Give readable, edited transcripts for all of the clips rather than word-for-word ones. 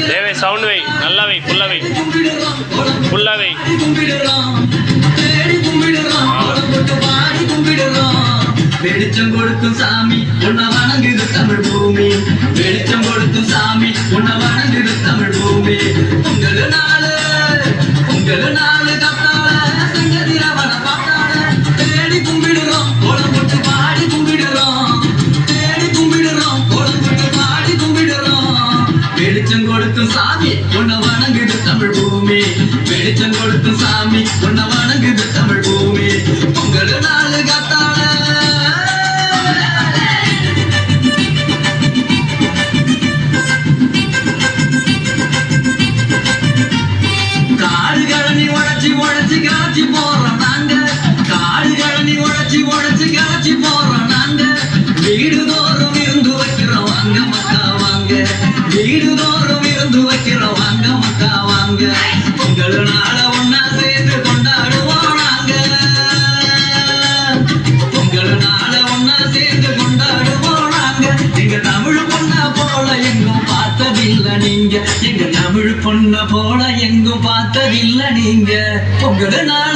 தேவை சவுண்ட் வை, நல்லா வை, ஃபுல்லா வை, ஃபுல்லா வை. வெளிச்சம் கொடுக்கும் சாமி உன்னை வணங்குது தமிழ் பூமி, வெளிச்சம் கொடுக்கும் சாமி உன்னை வணங்குது தமிழ் பூமி. உங்களு நாளு கத்தால செங்கதிரவன பார்த்தால தேடி கும்பிடுறோம், கோலம் போட்டு பாடி கும்பிடுறோம், தேடி கும்பிடுறோம், கோலம் போட்டு பாடி கும்பிடுறோம். வெளிச்சம் கொடுக்கும் சாமி உன்னை வணங்குது தமிழ் பூமி, வெளிச்சம் கொடுக்கும் சாமி உன்னை வணங்குது தமிழ் பூமி. உங்களு நாளு கத்தால உழைச்சி கிளச்சி போறோம் நாங்க, காடு கழனி உழைச்சி கிளச்சி போறோம் நாங்க. வீடு தோறும் இருந்து வைக்கிறோம் வாங்க மக்கா வாங்க, வீடு தோறும் இருந்து வைக்கிறோம் வாங்க மக்கா வாங்க. உங்களு நாள ஒன்னா சேர்ந்து கொண்டாடுவோம் நாங்க, உங்களு நாள ஒன்னா சேர்ந்து கொண்டாடுவோம் நாங்க. எங்க தமிழ் பொண்ண போல எங்கும் பார்த்ததில்லை நீங்க, எங்க தமிழ் பொண்ண போல எங்கும் பார்த்ததில்லை நீங்க. உங்களு நாள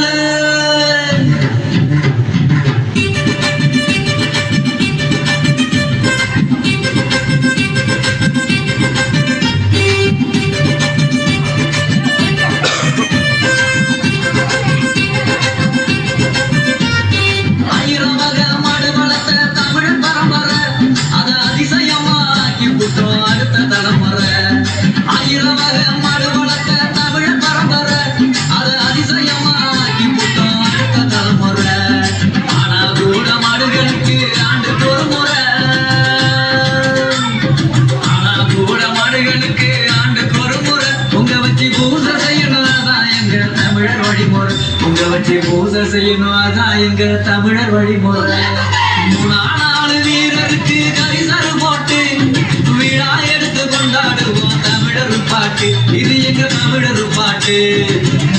பூசை செய்யணும் அதான் எங்க தமிழர் வழிமுறை. 3 வீரருக்கு கரிசரு போட்டு விழா எடுத்து கொண்டாடுவோம் தமிழர் பாட்டு, இது எங்க தமிழர் பாட்டு.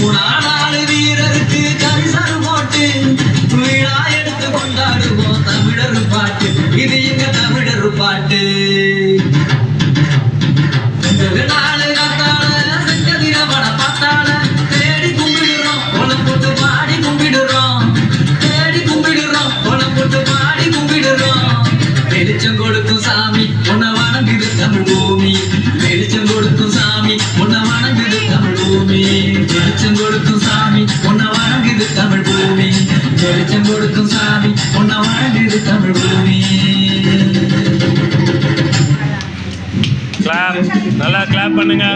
3 வீரருக்கு கரிசரு போட்டு விழா எடுத்து கொண்டாடுவோம் தமிழர் பாட்டு, இது எங்க தமிழர் பாட்டு. வெளிச்சம் கொடுக்கும் சாமி உன்னை வணங்குது தமிழ் பூமி, வெளிச்சம் கொடுக்கும் சாமி உன்னை வணங்குது தமிழ் பூமி, வெளிச்சம் கொடுக்கும் சாமி உன்னை வணங்குது தமிழ் பூமி, வெளிச்சம் கொடுக்கும் சாமி உன்னை வணங்குது தமிழ் பூமி. கிளாப், நல்லா கிளாப் பண்ணுங்க.